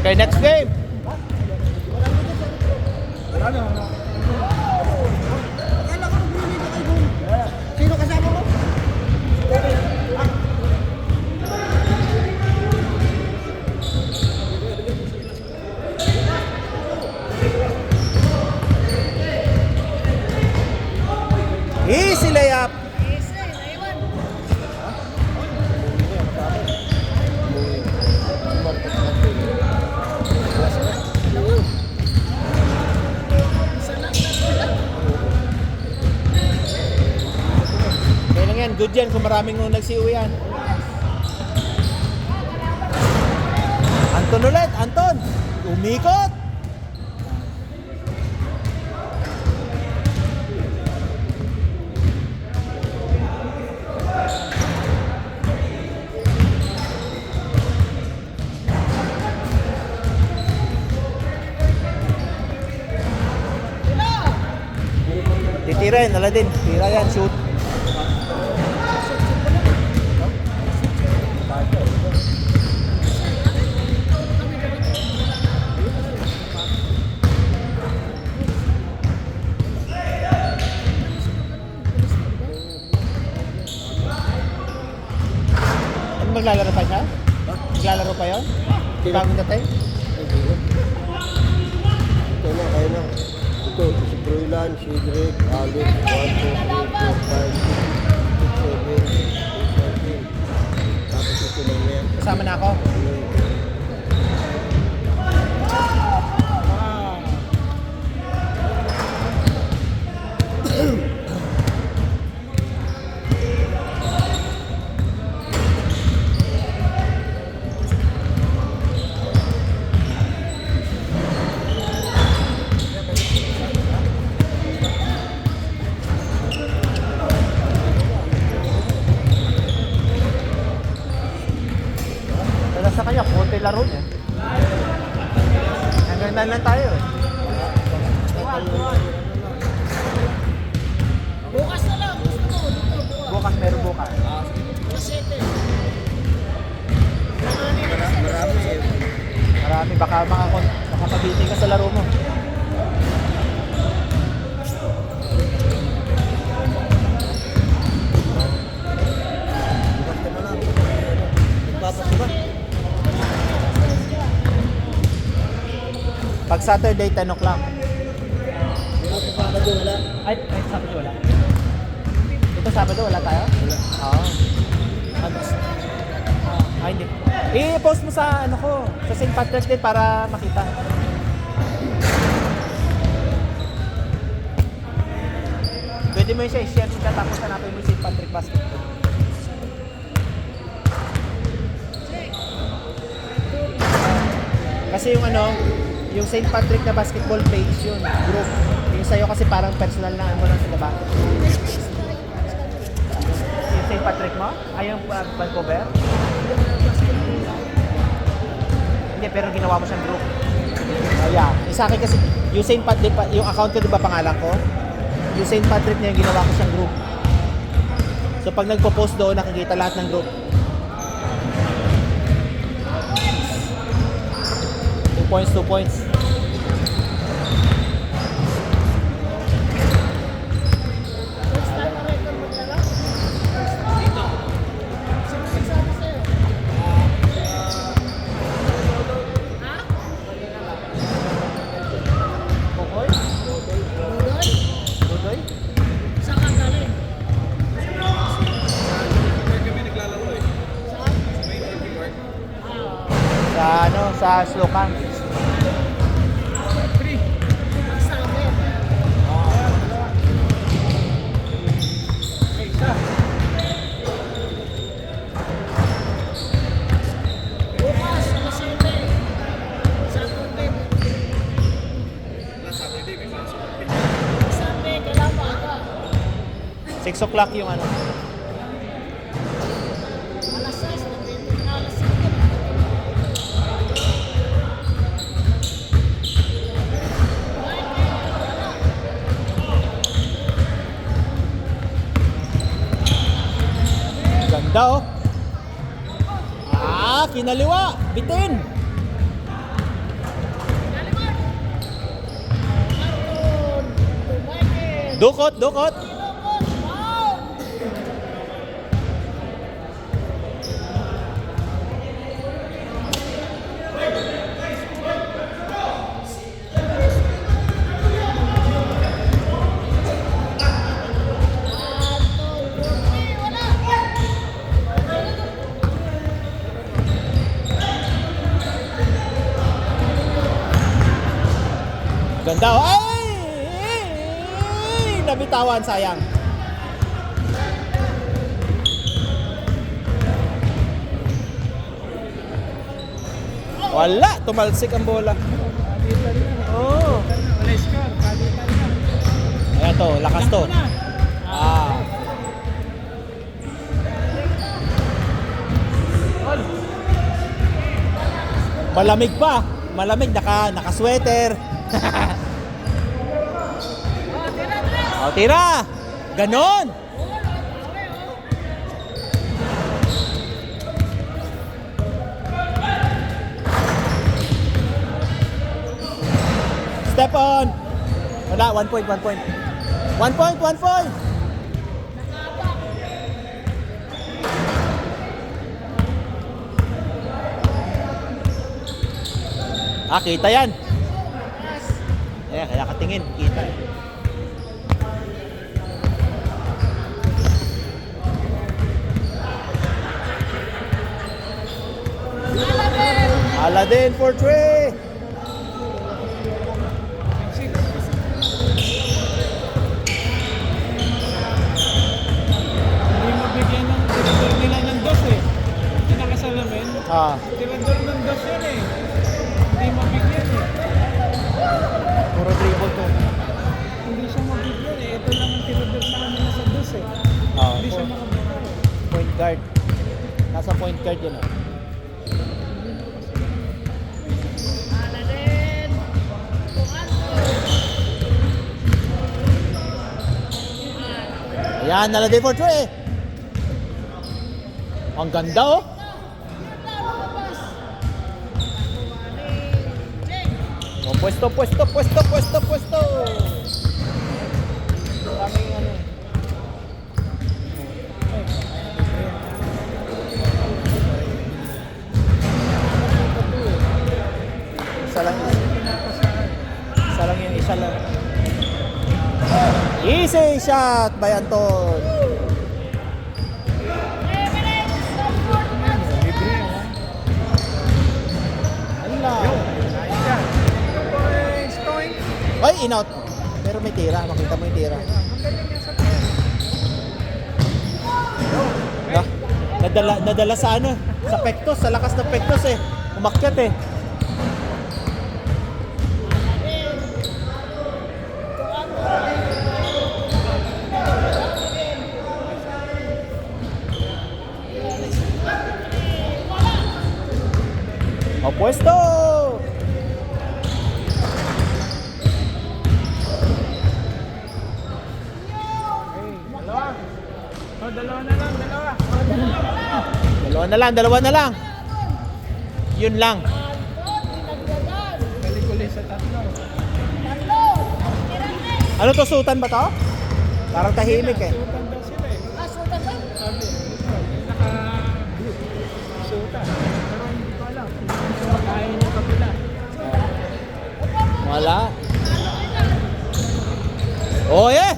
Okay, next game. Sino kasama mo? Easy layup. Kaya lang yan, good yan kung maraming nung nagsiuwi yan. Anton ulit, Anton. Umikot. Titira yan, Aladin. Tira yan, shoot. Ano maglalaro pa siya? Maglalaro pa yun? Bagong datay? Ito na, kayo na. Ito, si Brulan, si Drake, Alex, 1, 2, 3, 4, 5, 6, 7, 8, 9, 10. Tapos ito lang yan. Kasama na ako. Sa kanya, konti laro niya. Hanggang na lang tayo eh. Bukas na lang, gusto mo. Bukas, meron bukas. Marami eh. Marami, baka mabiting ka sa laro mo. Bukas ka na lang. Nagpapas ka ba? Pag Saturday, 10 o'clock. Yung sa Sabado wala. Ay, Sabado wala. Ito Sabado, wala tayo? Wala. Oo. Ay, hindi. I-post mo sa ano ko, sa St. Patrick's Day para makita. Pwede mo yun siya i-share mo siya tapos hanapin mo yung St. Patrick Basketball. Kasi yung ano, yung St. Patrick na basketball page yun, group. Yung sa'yo kasi parang personal na ano lang sila ba? Yung St. Patrick mo? Ay, yung Vancouver? Hindi, pero ginawa mo siyang group. Yeah. Sa akin kasi, yung St. Patrick, yung account ko, di ba pangalan ko? Yung St. Patrick na yung ginawa ko siyang group. So pag nagpo-post doon, nakikita lahat ng group. 2 points, 2 points. Sa Slocan. Bukas, Sunday, kailangan maaga. 6 o'clock yung ano. Alas 6, depende na alas 5. Ganda oh. Kinaliwa. Bitin. Dukot, dukot. Wow! Ganda. Oh. Ay! Nabitawan, sayang. Wala, tumalsik ang bola. Oh. Wala score, palitan na. Ayan to, lakas to. Ah. Malamig pa. Malamig, naka-sweater. O, tira. Ganon. Step on. Wala, 1 point, 1 point. 1 point, 1 point. Ah, kita yan. Ayan, kaya katingin, kita eh. Aladdin for 3. Hindi mabigyan ng tirador nila ng dos eh. Hindi nakasalamin. Ah, Tirador ng dos yun eh. Hindi mabigyan eh. puro dribble to. Hindi siya mabigyan eh. Ito lang ang tirador namin sa dos eh. Ah, Hindi siya makabigyan eh. point guard. Nasa point guard yun ah. Aladdin! Ayan, Aladdin for 3. Ang ganda oh. Oh, pwesto, pwesto, pwesto, pwesto, pwesto. Maraming ano. Isa lang yun. Isa lang yun, isa lang. Easy shot by Anton. Libre ah. Ala. Ayos yan. Points, point. Ay, in-out. Pero may tira. Makita mo yung tira. Magaling yan sa player. Na, nadala sa ano? Sa pektos. Sa lakas ng pektos eh. Umakyat eh. Opuesto! Okay, dalawa. Oh, dalawa na lang, dalawa. Dalawa na lang. Yun lang. Balik ulit sa tatlo. Ano to, sultan ba to? Parang tahimik eh. Sutan daw sila eh. Sabi, naka-blue. Sutan. Pero hindi ko alam. Kaya yung kabila. Wala. Oh yeah!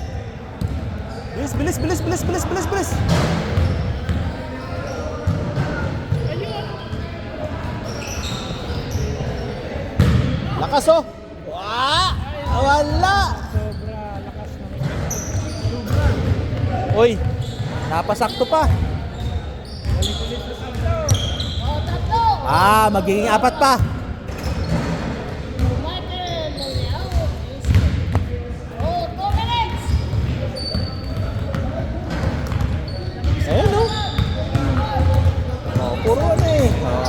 Bilis, bilis, bilis, bilis, bilis, bilis, bilis. Lakas oh! Wah! Wala! Sobra lakas ng sobra. Uy! Napasakto pa. Balik ulit sa tatlo. Ah, magiging 4 pa. Ayun oh. Oh, puro ano eh. Oh.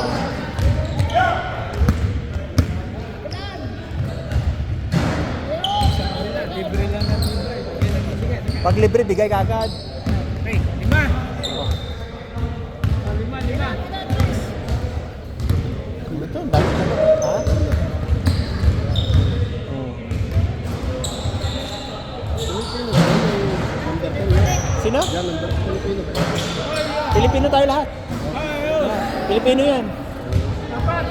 Sa kanila, libre lang na libre. Hindi lang ibigay. Pag libre, bigay kagad. Okay, 5. Oh, 5. Ito, ang dami na. Ha? Oh. tayo lahat. Pilipino yan. Dapat.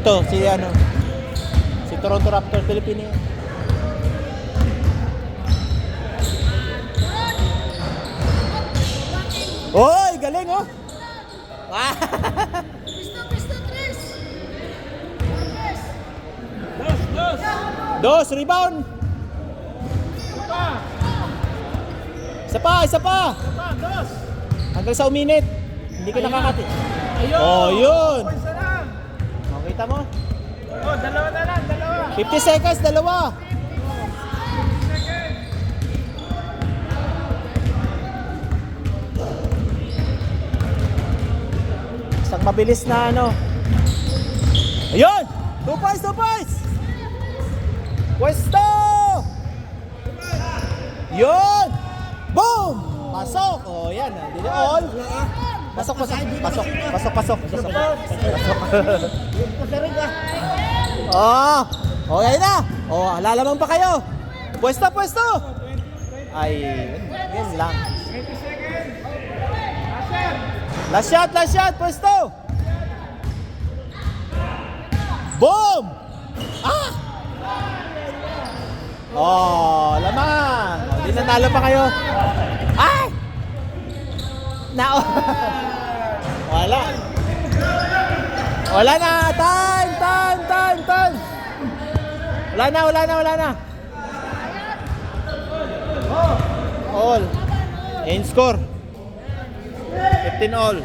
Ito, si ano. Si Toronto Raptors, Pilipino yan. Oy, galing oh. Ah. Pista, tres. Dos. Dos, rebound. Pa. Isa pa, isa pa. Dos. Hanggang sa uminit. Hindi ka nakakati. Ayun. Oh, yun. Oh, isa lang. Oh, kita mo? Oh, dalawa na lang, dalawa. 50 seconds, dalawa. Isang mabilis na ano. Ayun! 2 points, 2 points! Pwesto! Yun! Boom! Pasok! Oh, yan. Did it all? Pasok, pasok. Pasok, pasok, pasok. Pasok. Oh! Oh, yan na! Oh, lalaman pa kayo! Pwesto, pwesto! Ay, yan lang. 20 seconds. Asher. Last shot, pwesto! Boom! Ah! Oh, lamang! Oh, di nanalo pa kayo. Ay! Nao! Wala. Wala na! Time! Wala na! All. End score. 15 all.